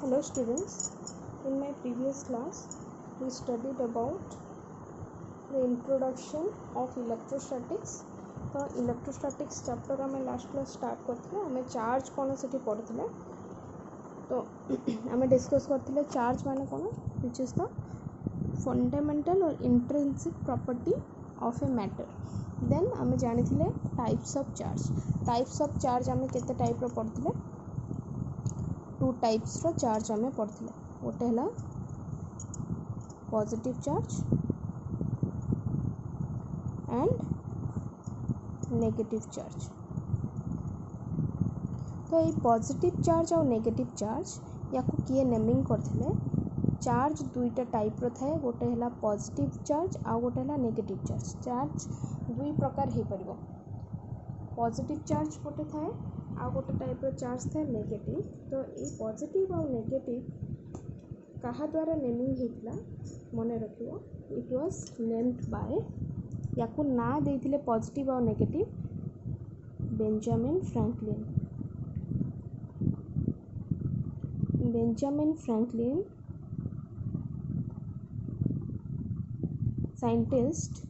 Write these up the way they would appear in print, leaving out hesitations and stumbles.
Hello students, in my previous class we studied about the introduction of electrostatics. तो electrostatics chapter आम last class start करते आम charge कौन से पढ़ते तो आम डिस्कस करते चार्ज मान कौन विच इज द फंडामेंटल और intrinsic property of a matter. Then आम जानी टाइप्स ऑफ चार्ज आम केते टाइप रो पढ़ते टू टाइप्स रो चार्ज आम पढ़ते गोटे है positive charge and negative charge. तो ये पॉजिटिव चार्ज और नेगेटिव चार्ज या किए नेमिंग करथिले. चार्ज दुईटा टाइप रो थाए गोटे है पॉजिटिव चार्ज आउ गोटे है नेगेटिव चार्ज. चार्ज दुई प्रकार हो परिबो. पॉजिटिव चार्ज गोटे थाए आउ गोटे टाइप रो चार्ज थाए नेगेटिव. तो ये पॉजिटिव और नेगेटिव कहा द्वारा नेमिंग होता मन रखियो. इट वाज नेम्ड बाय या ना देथिले पॉजिटिव और negative Benjamin Franklin. Benjamin Franklin scientist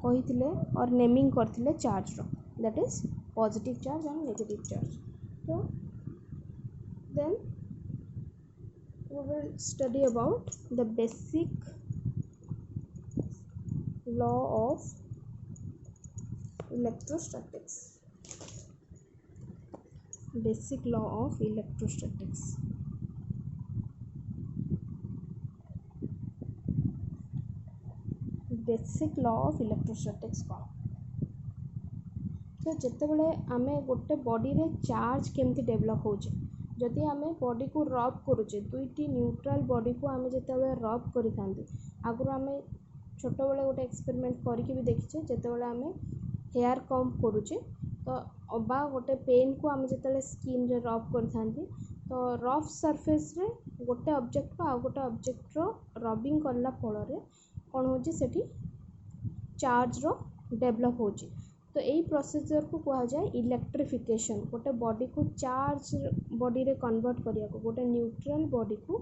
कही और नेमिंग करथिले चार्ज रो, that is positive charge and negative charge. तो then we will study about the basic law of electrostatics. Basic law of electrostatics. Basic law of electrostatics कौन. तो जितेबाला आम गोटे body रे चार्ज केमती डेवलप होचे. जदि आम बॉडी को रब करुचे दुईटी न्यूट्रल बॉडी को आम जितेबाला रब करि थांती. आगु आम छोट बेले गोटे एक्सपेरिमेंट करके भी देखीचे. जितेबाला आम हेयर कम करुचे तो बा गोटे पेन को आम जितेबाला स्किन रे रब करि थांती तो रफ सरफेस रे गोटे ऑब्जेक्ट को आउ गोटे ऑब्जेक्ट रो रबिंग करला फल रे कौन होची सेठी चार्ज रो डेवलप होची. तो यही प्रोसीजर को कहा जाए इलेक्ट्रिफिकेशन. गोटे बॉडी को चार्ज बॉडी रे कन्वर्ट करिया को गोटे न्यूट्रल बॉडी को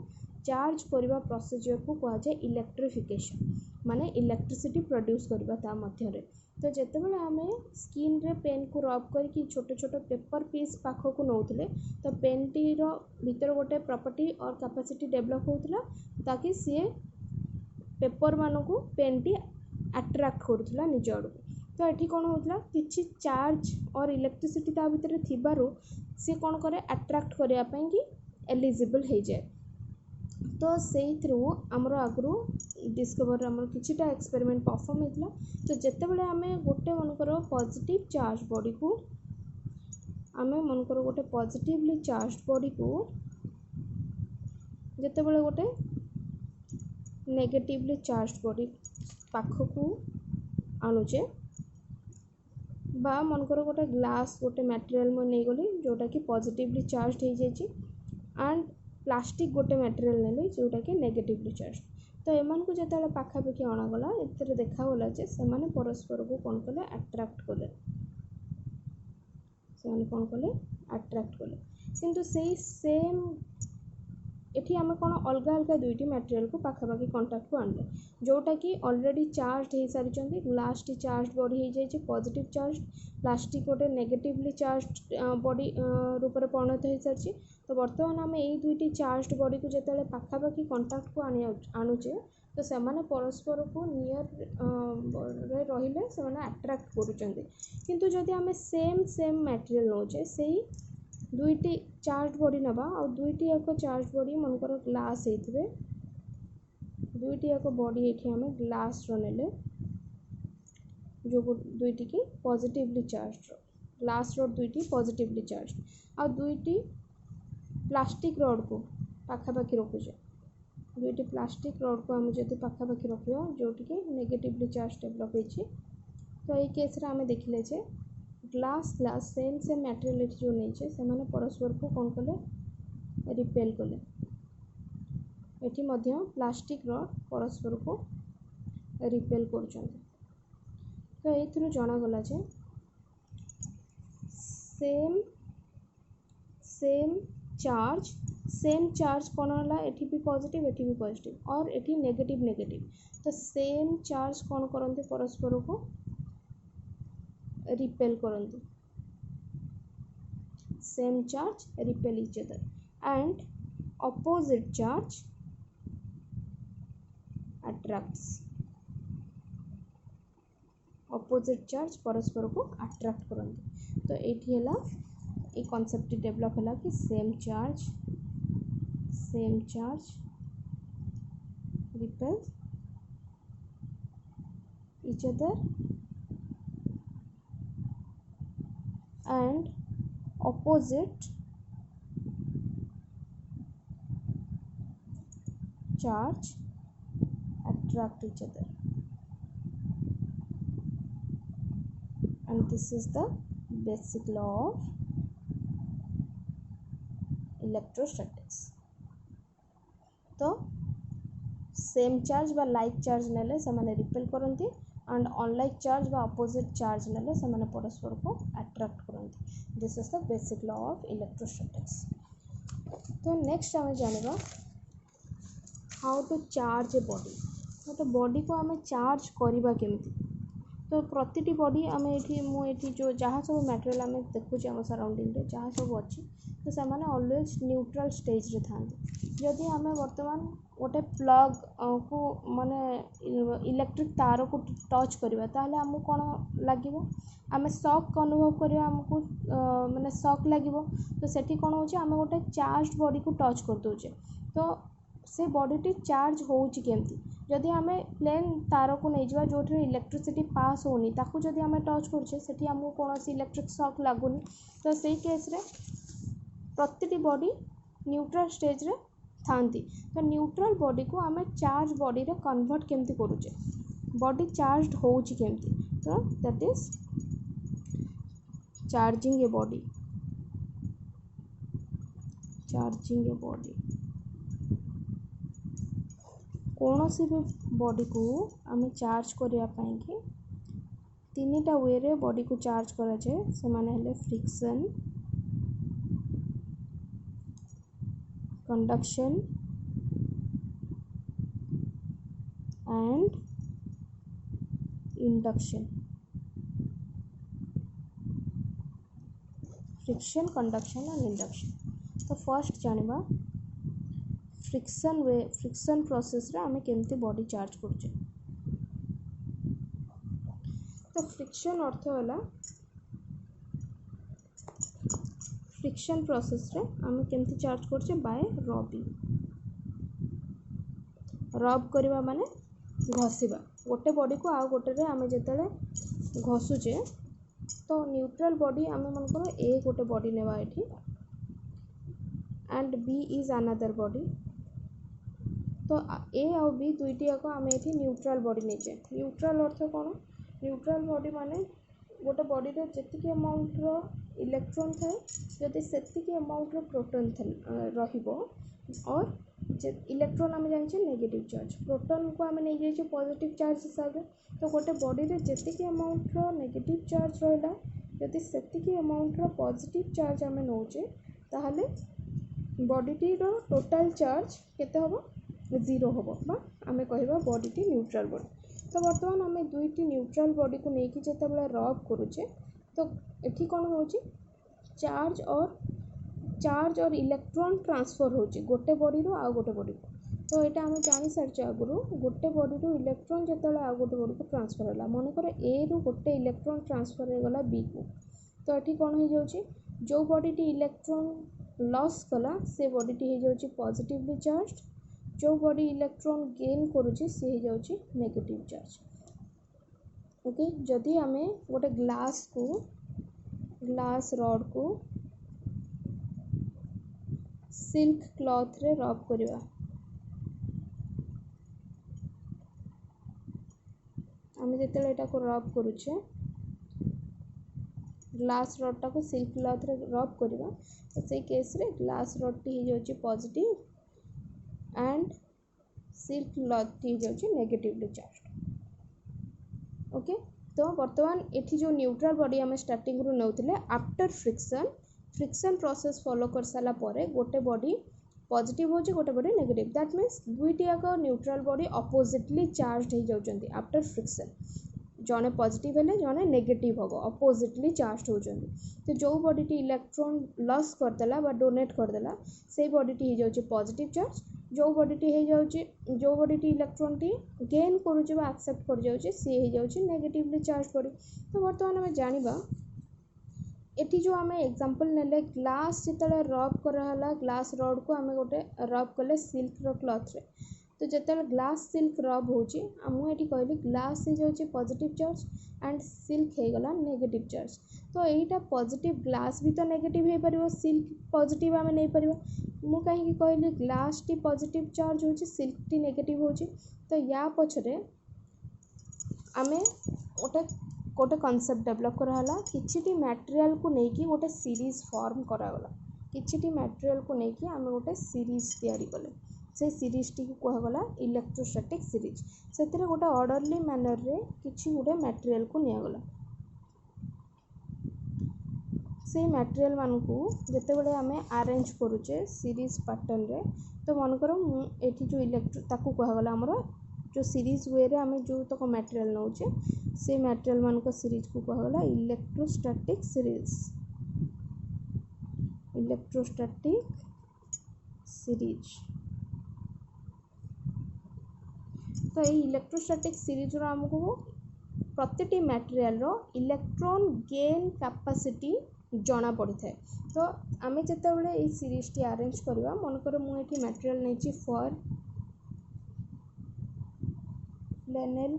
चार्ज करवा प्रोसीजर को कहा जाए इलेक्ट्रिफिकेशन. माने इलेक्ट्रिसिटी प्रोड्यूस करवा ता मध्य रे. तो जेतेबेले आम स्किन रे पेन को रब करके छोट छोट पेपर पीस पाख को नौथिले तो पेन टी रो भीतर गोटे प्रॉपर्टी और कैपेसिटी डेवलप होउतला ताकि सी पेपर मान को पेन टी अट्रैक्ट करूला निज आड़क. तो ये कौन होता किसी चार्ज और इलेक्ट्रिसिटी ता भीतर थिबारु सी कौन करे अट्रैक्ट करने कि एलिजिबल हो जाए. तो से आमर आगु डिस्कवर आमर किछिटा एक्सपेरिमेंट परफॉर्म होता. तो जितेबाला आम गोटे मनकर पॉजिटिव चार्ज बॉडी को आम मनकर गोटे पॉजिटिवली चार्ज बॉडी को जितेबाला गोटे नेगेटिवली चार्ज बॉडी पाखक आणुचे बा मनकर गोटे ग्लास गोटे मटेरियल मैं नहीं गली जोटा कि पॉजिटिवली चार्ज हो जाए एंड प्लास्टिक गोटे मटेरियल नेली जोटा कि नेगेटिवली चार्ज. तो एमान को जिते पाखापाखि अणागला ए देखागला जे से परस्पर को कौन कले अट्रैक्ट कले. से कौन कले अट्रैक्ट कले किंतु से सेम एठी आम कौन अलग अलग दुईटी मटेरियल को पाखापाखि कंटाक्ट को आनले जोटा कि ऑलरेडी चार्ज हो सारी. ग्लास टी चार्ज बॉडी हो जाए पॉजिटिव चार्ज, प्लास्टिक गोटे नेगेटिवली चार्ज बॉडी रूप में परिणत हो सारी. तो बर्तमान आम यही दुईटी चार्ज बॉडी को जिते पाखापाखि कंटाक्ट को आणुचे तो से परस्पर को नियर रे से अट्रैक्ट करुँच. किंतु जदि आम सेम मटेरियल नौचे से दुईटी चार्ज बॉडी नवा और दुईटी एक चार्ज बॉडी मनकर ग्लास होते दुईटी एक बॉडी ये आम ग्लास रे जो दुईटी की पॉजिटिवली चार्ज ग्लास रोड दुईटी पॉजिटिवली चार्ज आ दुईटी प्लास्टिक रड को पाखापाखि रखुचे. दुईटी प्लास्टिक रड को आम जब पाखापाखि रखा जोटि नेगेटिवली चार्ज डेवलप होती. तो ये केस आम देखिले जे ग्लास सेम मटेरियल जो नहीं से परस्पर को कौन कले रिपेल कले. ये प्लास्टिक रड परस्पर को रिपेल कर. तो ये जनागला जे सेम charge सेम चार्ज कौन है एठी भी पॉजिटिव एठी भी पॉजिटिव और एठी नेगेटिव नेगेटिव तो सेम चार्ज कौन करते परस्पर को रिपेल करते same charge repel each other and opposite charge attracts opposite charge परस्पर को अट्रैक्ट करते तो ये ये कॉन्सेप्ट डेवलप है कि same charge repel each other and opposite charge attract each other and this is the basic law of electrostatics तो same charge बा लाइक चार्ज नेले से माने रिपेल करती एंड अनलाइक चार्ज बा अपोजिट चार्ज नेले से माने परस्पर को अट्रैक्ट करती this is the basic law of electrostatics तो नेक्स्ट आम जाना how to charge a body तो बॉडी को आम चार्ज करवा केमती तो प्रति बॉडी आम ये जो जहाँ सब मटेरियल आम देखुचे आम सराउंडिंग रे जहाँ सब अच्छी तो से ऑलवेज न्यूट्रल स्टेज रे था जदि आम बर्तमान गोटे प्लग को माने इलेक्ट्रिक तार को टच करवा ताहले आमको कौन लगे आम शॉक अनुभव करवा आमको माने शॉक लगे तो सेठी कौन हो आम गोटे चार्ज बॉडी को टच कर दोचे तो से बॉडी चार्ज होउची केमती जदि आम प्लेन तार को नहीं जावा जो इलेक्ट्रिसिटी पास होनी ताकू जदि आम टच करुचे सेठी आमको कौन इलेक्ट्रिक शॉक लगुनि तो सही केस रे प्रति बॉडी न्यूट्रल स्टेज रे थांती तो न्यूट्रल बॉडी को आम चार्ज बॉडी रे कन्वर्ट केमती करुचे बॉडी चार्ज होउची केमती तो that is charging a body कौन सी भी बॉडी को आम चार्ज करने कि तीनटा वे रे बॉडी को चार्ज करा जाए से माने हेले friction conduction and induction friction conduction and induction तो फर्स्ट जानिबा फ्रिक्शन प्रोसेस रे आमे केमती बॉडी चार्ज करछे तो फ्रिक्शन अर्थ होला फ्रिक्शन प्रोसेस रे आमे केमती चार्ज करछे बाय रबिंग रब करवा माने घसीबा गोटे बॉडी को आ गोटे रे आमे जेतेले घसुचे तो न्यूट्रल बॉडी आमे मन करो ए गोटे बॉडी नेबा एठी and B is another body तो ए आउ बी दुईटी जाक आम ये न्यूट्रल बॉडी नहीं न्यूट्रल अर्थ कौन न्यूट्रल बॉडी माने गोटे बॉडी रे जेतिकी अमाउंट रो इलेक्ट्रॉन थाए जदि सेतिकी अमाउंट रो प्रोटॉन रहिबो और इलेक्ट्रॉन आम जाने नेगेटिव चार्ज प्रोटॉन को आम नहीं जाइए पॉजिटिव चार्ज हिसाब से तो गोटे बॉडी रे जेतिकी अमाउंट रो नेगेटिव चार्ज रहा जदि सेतिकी अमाउंट रो पॉजिटिव चार्ज आम नौचे ताहले बॉडी रो टोटल चार्ज केते होबो जीरो हम आम कह बॉडी टी न्यूट्रल बॉडी तो बर्तमान आम दुईटी न्यूट्रल बॉडी को लेकिन जिते बड़े रब करुचे तो ये कौन हो चार्ज और इलेक्ट्रॉन ट्रांसफर हो गोटे बॉडी रो आ गोटे बॉडी को तो ये आम जानी सारी आगु गोटे बॉडी रो इलेक्ट्रॉन जो आ गोटे बॉडी को ट्रांसफर है मनकर ए रु गोटे इलेक्ट्रॉन ट्रांसफर हो गला बी को तो ये कौन हो जो बॉडी टी इलेक्ट्रॉन लॉस कला से बॉडी टी हो पॉजिटिवली चार्ज जो बॉडी इलेक्ट्रॉन गेन करुचे सी हो जाउची नेगेटिव चार्ज ओके जदि आम गोटे ग्लास रॉड को सिल्क क्लॉथ रे रब करवा आम जिते एटा को रब करुचे ग्लास रॉड टा को सिल्क क्लॉथ रे रब करवा तो से केस रे ग्लास रॉड टी हो जाउची पॉजिटिव एंड सिल्क क्लॉथ टी जाउची नेगेटिवली चार्ज ओके तो बर्तमान एठी जो न्यूट्रल बॉडी आम स्टार्टिंग रु नौथिले आफ्टर फ्रिक्शन प्रोसेस फॉलो कर साला परे गोटे बॉडी पॉजिटिव होचे गोटे बॉडी नेगेटिव दैट मीन्स दुईटी याक न्यूट्रल बॉडी अपोजिटली चार्ज हो जाउछन्ती आफ्टर फ्रिक्शन जड़े पॉजिटिव हेले जड़े नेगेटिव हम अपोजिटली चार्ज होउछन्ती तो जो बॉडीटी इलेक्ट्रॉन लॉस करदेला बा डोनेट करदेला से बॉडीटी हो जाउछे पॉजिटिव चार्ज जो बॉडीटी हो जाउछे जो बॉडीटी इलेक्ट्रॉन टी गेन करूछे बा एक्सेप्ट कर जाउछे सी हो जाउछे नेगेटिवली चार्ज बॉडी। तो बर्तमान आम जानिबा एटी जो आम एग्जांपल नेले ग्लास जिते रब कराला ग्लास रड को आम गोटे रब कले सिल्क क्लथ रे तो जिते ग्लास सिल्क रब होची मुझे कहली ग्लास हो जाउछे पॉजिटिव चार्ज एंड सिल्क हो गला नेगेटिव चार्ज तो यहीटा पॉजिटिव ग्लास भी तो नेगेटिव हो पार सिल्क पॉजिटिव आम नहीं पार मु कहीं कहली ग्लास टी पॉजिटिव चार्ज होची सिल्क टी नेगेटिव होची तो या पछरे आम गोटे गोटे कॉन्सेप्ट डेवलप कराला किछि मटेरियल को लेकिन गोटे सीरीज फॉर्म करागला किछि मटेरियल को लेकिन आम गोटे सीरीज तैयारी कले से सीरीज टी कहगला इलेक्ट्रोस्टैटिक सीरीज से गोटे ऑर्डरली मैनर रे किछि गोटे मटेरियल को नियागला से मटेरियल मान को जिते बड़े आम अरेंज करूचे सीरीज पैटर्न रे तो मनकर एठी जो इलेक्ट्रो ताकू कहगला हमर जो सीरीज वे रे आम जो तक मटेरियल नौचे से मटेरियल मान को सीरीज को कहगला इलेक्ट्रोस्टैटिक सीरीज इलेक्ट्रोस्टैटिक सीरीज। तो ये इलेक्ट्रोस्टैटिक सीरीज रो हमको प्रत्येक मटेरियल रो इलेक्ट्रॉन गेन कैपेसिटी जना पड़ी थाए तो आम जिते बड़े ये सीरीज टी अरेंज करवा मनकर मुझे मटेरियल नहीं for flannel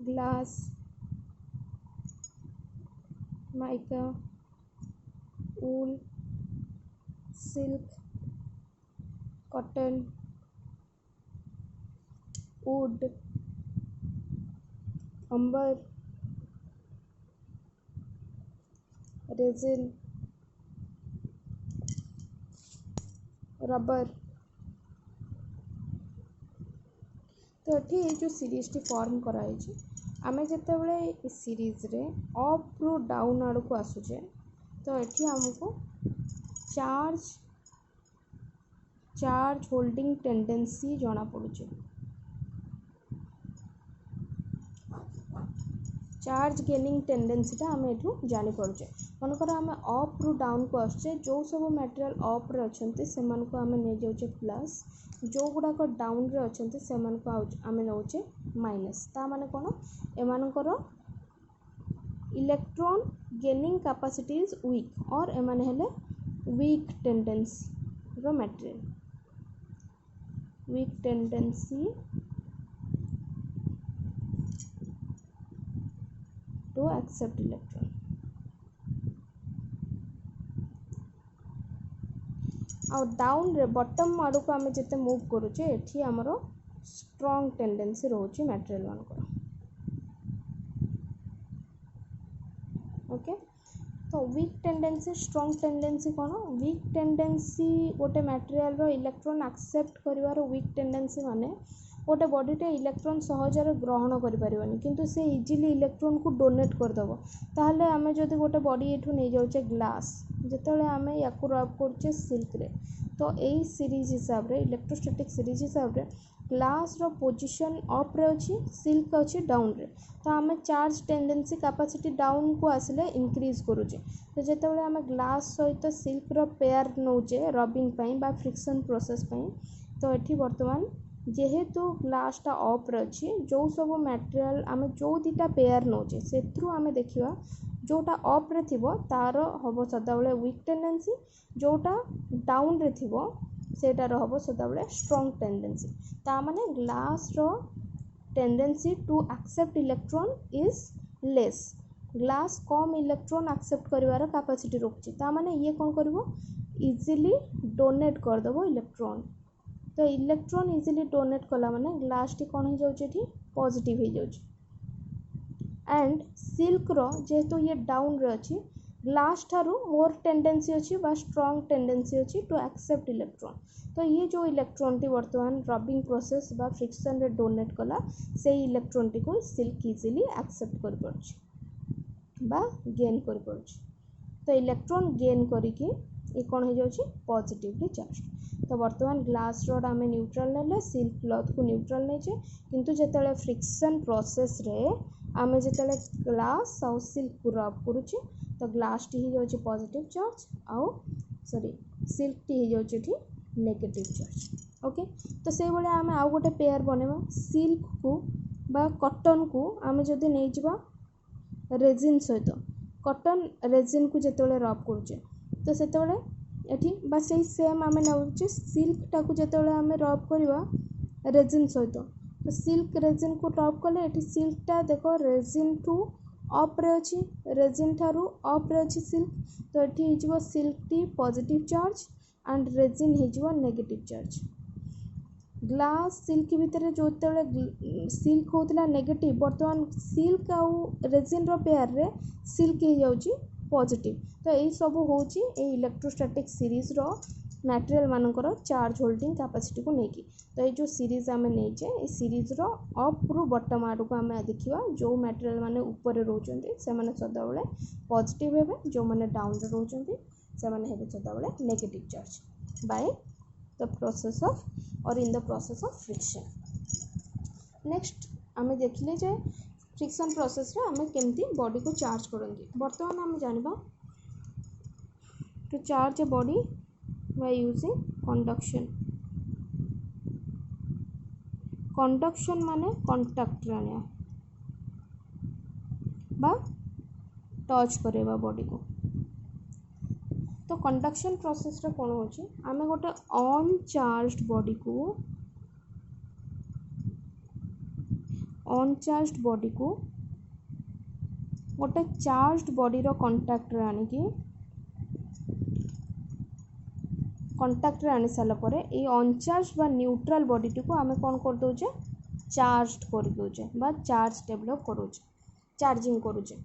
glass mica wool silk cotton wood amber resin rubber तो ये जो सीरीज टी फॉर्म कराई आमे जिते बड़े सीरीज रे अप रु डाउन आड़ को आसुचे तो ये हमको चार्ज चार्ज होल्डिंग टेंडेंसी जना पड़ुचे चार्ज गेनिंग टेंडेंसीटा आम ये जानी पारे मनकर आम अप रु डाउन को आसचे जो सब मटेरियल अप रे अच्छे से आम नहीं जाऊे प्लस जो गुड़ाक डाउन रे अच्छे से आम नौचे माइनस ता माने कौन एमानकर electron gaining capacity is weak और एमाने हेले वीक टेंडेंसी रो material weak tendency to accept electron और डाउन रे बॉटम आड़ को आम जिते मूव करुचे एठी हमर स्ट्रॉन्ग टेंडेंसी रोचे मटेरियल मानकर ओके। तो वीक टेंडेंसी स्ट्रॉन्ग टेंडेंसी कौन वीक टेंडेंसी गोटे मटेरियल रो इलेक्ट्रॉन एक्सेप्ट करिवार वीक टेंडेंसी माने गोटे बॉडीटे इलेक्ट्रॉन सहजरे ग्रहण करें किंतु से इजिली इलेक्ट्रॉन को डोनेट करदेव ताहले आम जदि गोटे बॉडी एठू नहीं जाऊे ग्लास जितेबाला आम या रब करुचे सिल्क रे तो यही सीरीज हिसाब रे इलेक्ट्रोस्टैटिक सीरीज हिसाब रे ग्लास रो पोजीशन अप रे अच्छी सिल्क अच्छी डाउन रे तो आम चार्ज टेंडेंसी कैपेसिटी डाउन को आसिले इंक्रीज करुचे तो जितेबाला आम ग्लास सहित सिल्क रो पेयर नौचे रबिंग पई बा फ्रिक्शन प्रोसेस पई तो एठी वर्तमान जेहेतु ग्लासटा अप रे अच्छी जो सब मटेरियल आम जो दीटा पेयर नौचे से आम देखा जोटा अप रे थिबो तार हम सदाबले वीक टेंडेंसी जोटा डाउन रे थिबो सेटार हम सदाबले स्ट्रॉन्ग टेंडेंसी ता माने ग्लास रो tendency to accept electron is less glass कम इलेक्ट्रॉन एक्सेप्ट करिवार कैपेसिटी रखुची ता माने ये कौन करिवो इजीली डोनेट कर देबो इलेक्ट्रॉन तो इलेक्ट्रॉन इजीली डोनेट कला माने ग्लास टी कौन हो जाउची एठी पॉजिटिव हो जाउची एंड सिल्क रो जेहेतु ये डाउन रे अच्छी ग्लास ठारू मोर टेंडेंसी अच्छी बा स्ट्रॉन्ग टेंडेंसी अच्छी टू एक्सेप्ट इलेक्ट्रॉन तो ये जो इलेक्ट्रॉन टी वर्तमान रबिंग प्रोसेस बा फ्रिक्शन रे डोनेट कला से इलेक्ट्रॉन टी को सिल्क इजीली एक्सेप्ट कर पारछि बा गेन कर पारछि तो इलेक्ट्रॉन गेन करिके ये कौन हो जाउछि पॉजिटिवली चार्ज। तो वर्तमान ग्लास रड आम न्यूट्रल नेले सिल्क क्लॉथ को न्यूट्रल नेचे किंतु जेतेबेले फ्रिक्शन प्रोसेस रे आम जेतेबेले ग्लास आउ सिल्क को रब करूचे तो ग्लास टी हो जाउछि पॉजिटिव चार्ज आउ सॉरी सिल्क टी हो जाउछि एठी नेगेटिव चार्ज। ओके तो से भाई आम आउ गोटे पेयर बनेबा सिल्क को बा कॉटन को आम जदि नहीं जिबा रेजिन सहित कॉटन रेजिन को जेतेबेले रब करूचे तो सेतेबेले एठी बा सेही सेम आम नउचे सिल्क टाकू जेतेबेले आम रब करबा रेजिन सहित तो सिल्क रेजिन को रब कले एठी सिल्क टा देखो रेजिन टू अप रे अछि रेजिन थारु अप रे अछि सिल्क तो एठी हिजबो सिल्क टी पॉजिटिव चार्ज एंड रेजिन हिजबो नेगेटिव चार्ज। ग्लास सिल्क भितर जो सिल्क होता नेगेटिव बर्तमान सिल्क आउ रेजिन रो पेयर रे सिल्क हो जाउची पॉजिटिव। तो यही सब होची ए इलेक्ट्रोस्टैटिक सीरीज रो मटेरियल मानकर चार्ज होल्डिंग कैपेसिटी को लेकिन तो ये जो सीरीज आम नहींचे ये सीरीज रो अप रु बटम आड़ को आम देखा जो मटेरियल माने ऊपर रोचंती से माने सदाबले पॉजिटिव हेबे जो माने डाउन रे रोचंती से माने हेबे सदाबले negative charge by the process of or in the process of friction. Next आम देखिले जे फ्रिक्शन प्रोसेस रे आम केमती बॉडी को चार्ज करंती। वर्तमान आम जानबा to charge a body by using conduction। conduction माने कांटेक्ट रानिया बा टच करेबा बॉडी को। तो कंडक्शन प्रोसेस रे कोन होची आमे गोटे अनचार्ज्ड बॉडी को गोटे चार्ज्ड बॉडी रो कांटेक्ट रे आनी की कंटाक्ट आनी सारा पर ये अनचार्ज बा न्यूट्रल बॉडी टी को आम कौन कर दोचे चार्ज कर दोचे बा चार्ज डेवलप करोचे चार्जिंग करोचे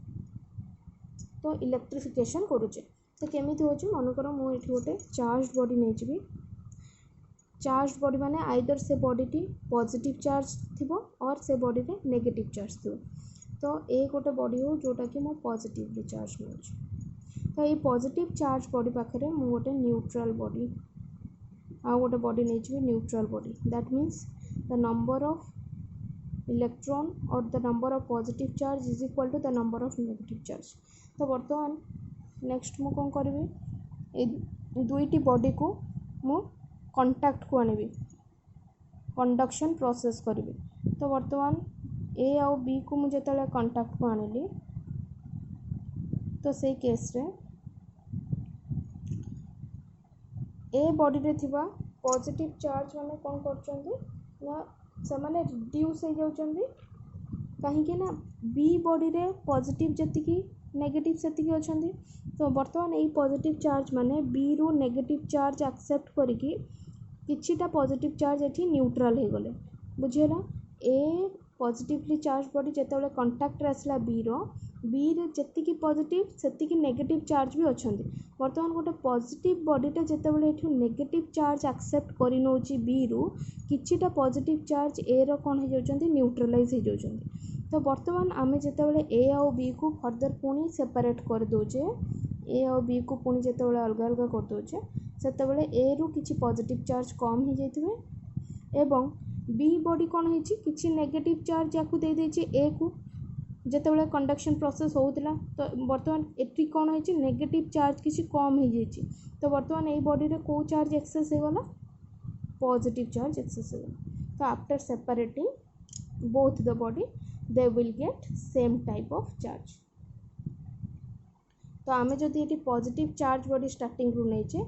तो इलेक्ट्रिफिकेशन करोचे। तो केमिति होची मन कर मु एठी गोटे चार्ज बॉडी नै जिबी चार्ज बॉडी माने आइदर से बॉडी टी पॉजिटिव चार्ज थिबो और से बॉडी रे नेगेटिव चार्ज थिबो। तो ए गोटे बॉडी हो जोटा कि मो पॉजिटिवली चार्ज होची तो ये पॉजिटिव चार्ज बॉडी पाखे मु गोटे न्यूट्रल बॉडी आउ गोटे बॉडी नहीं neutral body that means the number of electron or the number of positive charge is equal to the number of negative charge. तो बर्तमान नेक्स्ट मु कौन करी दुईटी बॉडी को मु कांटेक्ट को आनिबी कंडक्शन प्रोसेस करी। तो बर्तमान ए आउ बी को मुझे कांटेक्ट को आनिली तो से केस रे ए बॉडी रे थिबा पॉजिटिव चार्ज माने कौन करचंदी ना से माने रिड्यूस हो जाउचंदी कहीं ना बी बॉडी रे पॉजिटिव जति की नेगेटिव सेति की अछंदी। तो बर्तमान ए पॉजिटिव चार्ज माने बी रु नेगेटिव चार्ज एक्सेप्ट करिकी किछिटा पॉजिटिव चार्ज एठी न्यूट्रल हो गले बुझियला। ए पॉजिटिवली चार्ज बॉडी जेतेबेले कांटेक्ट रे आसला बी रे जेतिकी पॉजिटिव सेतिकी नेगेटिव चार्ज भी अछंदी। बर्तमान गोटे पॉजिटिव बॉडीटा जेतेबेले एठू नेगेटिव चार्ज एक्सेप्ट करि नउची बी रु किछिटा पॉजिटिव चार्ज ए रो कोन हो जाउचंदी न्यूट्रलाइज हो जाउचंदी। तो बर्तमान आमे जेतेबेले ए आउ बी को फर्दर पुणी सेपरेट कर दोचे ए आउ बी को पुणी जेतेबेले अलग अलग कर दोचे सेतेबेले ए रु किछि पॉजिटिव चार्ज कम हो जाइतबे एवं बी बॉडी कौन होइछि किछि नेगेटिव चार्ज याकू दे देछि ए को जेतेबेले कंडक्शन प्रोसेस होउतला। तो बर्तमान एठी कौन होइछि नेगेटिव चार्ज किछि कम हो जाइछि। तो बर्तमान ए बॉडी रे को चार्ज एक्सेस हो गला पॉजिटिव चार्ज एक्सेस हो गला। तो after separating both the body they will get same type of charge। तो आमे जदि एटी पॉजिटिव चार्ज बॉडी स्टार्टिंग रु नैचे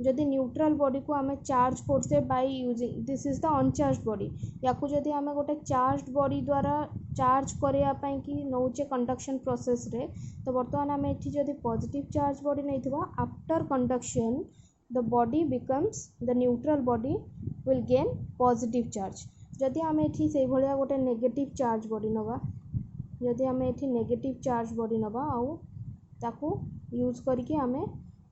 जदि न्यूट्रल बॉडी को आमे चार्ज करते by using this is the uncharged body याकू जदि आमे गोटे चार्ज्ड बॉडी द्वारा चार्ज करिया पई कि नौचे कंडक्शन प्रोसेस रे। तो बर्तमान आमे एठी जदि पॉजिटिव चार्ज बॉडी नैथिबा after conduction the body becomes the neutral body will gain positive charge. जदि आमे एठी से भलिया गोटे नेगेटिव चार्ज बॉडी नबा जदि आमे एठी नेगेटिव चार्ज बॉडी नबा आउ ताकू यूज करके आमे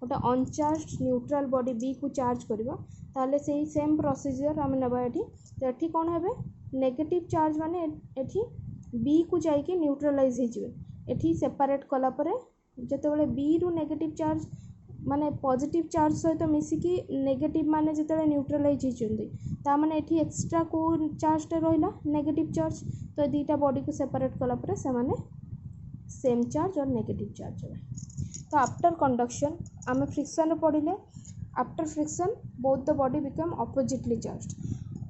गोटे अनचार्ज्ड न्यूट्रल बॉडी बी को चार्ज करबा ताले सेही सेम प्रोसीजर आमे नबा एठी। तो एठी कोन हेबे नेगेटिव चार्ज माने एठी बी को जाई के न्यूट्रलाइज हो जिवे एठी सेपरेट कला परे जेतेबेले बी रु नेगेटिव चार्ज माने पॉजिटिव चार्ज सहित मिसिकी नेगेटिव माने जिते न्यूट्रलाइज होती ताने ये एक्सट्रा को चार्जटा रहा नेगेटिव चार्ज तो दुईटा बॉडी को सेपरेट कलापर से सेम चार्ज और नेगेटिव चार्ज है। तो आफ्टर कंडक्शन आम फ्रिक्शन पढ़ले after friction both the body become oppositely charge.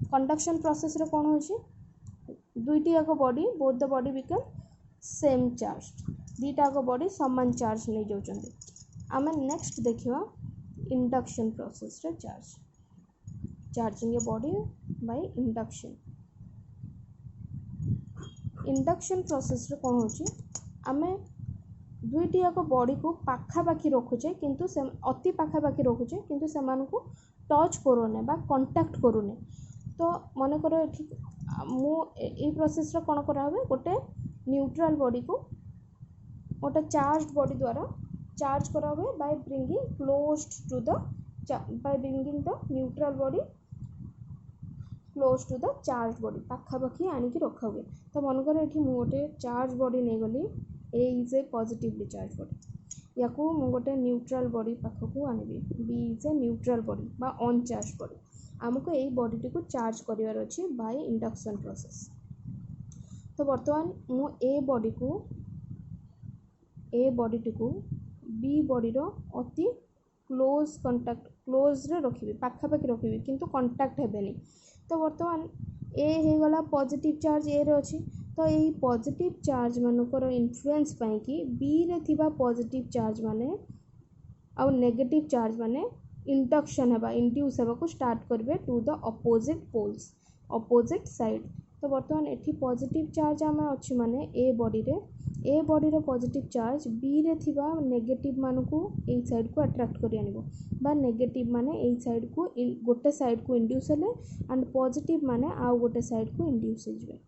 Conduction process रे कौन होची दुईटी जाक body both the body become same charge दुईटा जाक बॉडी समान चार्ज नहीं जाउछन्ती। आम नेक्स्ट देखिवा इंडक्शन प्रोसेस रे charge charging a body by induction. Induction process रे कौन होची आमे दुईटी जाक बॉडी को पाखापाखि रखुचे किंतु से अति पाखापाखि रखुचे किंतु से टच करूने बा कंटाक्ट करूने। तो मन कर ये प्रोसेस रे कौन करा हुए गोटे न्यूट्रल बॉडी को गोटे चार्ज बॉडी द्वारा चार्ज करा हुए by bringing close to the neutral body close to the charge body पाखापाखि आनिकी रखा हुए। तो मन कर ये गोटे चार्ज बॉडी नहीं गली A is a positively charge body या गोटे न्यूट्रल बॉडी पाखक आनबी B is a neutral body बा अनचार्ज बॉडी आमको यही बॉडी को चार्ज करार अच्छी बाय इंडक्शन प्रोसेस। तो बर्तमान मु ए बॉडी को बी बॉडी रो अति क्लोज कंटाक्ट क्लोज रे रखी पाखापाखि रखी किंतु कंटाक्ट हेबेनी। तो बर्तमान ए हो गला पॉजिटिव चार्ज ए रे अच्छी तो यही पॉजिटिव चार्ज मानकर इन्फ्लुएंस पाई कि बी रे थिबा पॉजिटिव चार्ज माने आउ नेगेटिव चार्ज माने इंडक्शन हेबा इंड्यूस हेबा को स्टार्ट करबे to the opposite poles opposite side. तो बर्तमान एठी पॉजिटिव चार्ज आम अच्छी माने ए बॉडी रो पॉजिटिव चार्ज बी रे थिबा नेगेटिव मानकू ए साइड को अट्रैक्ट करि आनिबो बा नेगेटिव माने ए साइड को गोटे साइड को इंड्यूस हेले एंड पॉजिटिव माने आउ गोटे साइड को इंड्यूस हो जिवे।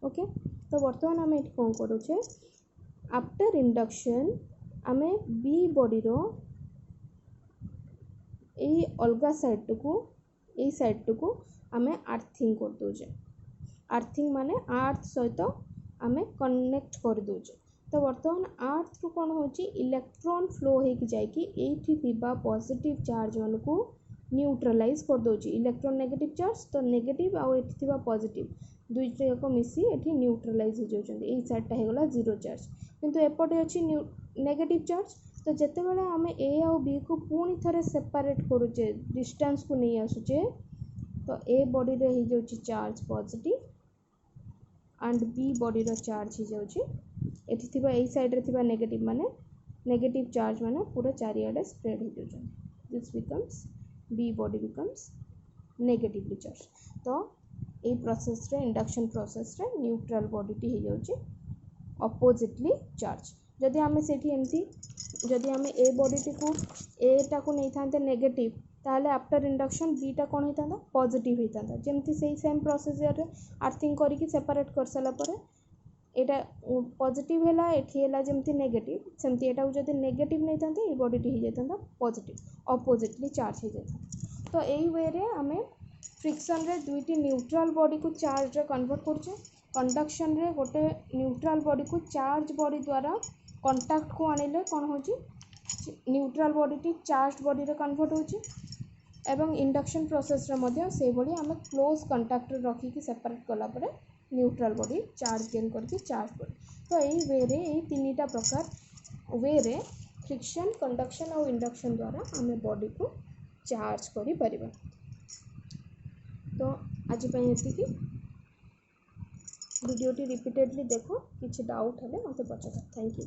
ओके तो बर्तमान आम ये कौन करुचे आफ्टर इंडक्शन आम बी बॉडी रो ये अलगा साइड को आम आर्थिंग कर दोजे आर्थिंग माने आर्थ सहित आम कनेक्ट कर दोजे। तो बर्तमान आर्थ रू कौन होची इलेक्ट्रॉन फ्लो होगी जाइए पॉजिटिव चार्ज मान को न्यूट्रलाइज कर दोची इलेक्ट्रॉन नेगेटिव चार्ज तो नेगेटिव आउ एठी थिबा पॉजिटिव दुईटा जाक मिसी एठी न्यूट्रलाइज हो जाउछन्ती एई साइडटा हेगला जीरो चार्ज किंतु एपटे अच्छी नेगेटिव चार्ज। तो जिते बड़े आम ए आउ बी को पुणी थे सेपरेट करुचे डिस्टेंस को नहीं आसुचे तो ए बॉडी रे हो जाउची charge positive and B body रो चार्ज हो जाउची एठी थिबा एई साइड रे थिबा नेगेटिव माने नेगेटिव चार्ज माने पूरा चारियाडे स्प्रेड हो जाउछन्ती this becomes B body becomes negatively charge. तो ये प्रोसेस रे इंडक्शन प्रोसेस रे न्यूट्रल बॉडी टी हो जाउची अपोजिटली चार्ज। जदि आम से जदि आम ए बॉडी टी को एटा को नहीं था नेगेटिव ताहले आफ्टर इंडक्शन बीटा कौन होता पॉजिटिव होता जमती से सेम प्रोसीजर आर्थिंग करके सेपरेट कर सारा पर एटा पॉजिटिव है एटी जमती नेगेटिव सेमती एटा जदि नेगेटिव नहीं था ये बॉडी टी हो जाता पॉजिटिव अपोजिटली चार्ज हो जाता। तो यही वे रे आम फ्रिक्शन रे दुईटी न्यूट्रल बॉडी को चार्ज रे कन्वर्ट करछे कंडक्शन रे गोटे न्यूट्रल बॉडी को चार्ज बॉडी द्वारा कंटाक्ट को आनिले कौन होची neutral body T charge body रे कन्वर्ट होची एवं इंडक्शन प्रोसेस रे मध्य से बॉडी आम क्लोज कंटाक्ट रखिकी सेपरेट कला परे न्यूट्रल बॉडी चार्ज गेन करके चार्ज बॉडी। तो यही वे रे यही तीनटा प्रकार वे रे फ्रिक्शन कंडक्शन और इंडक्शन द्वारा आम बॉडी को चार्ज करि परिबा। तो आज ये वीडियोटी रिपीटेडली देखो किसी डाउट है मत पचार। Thank you.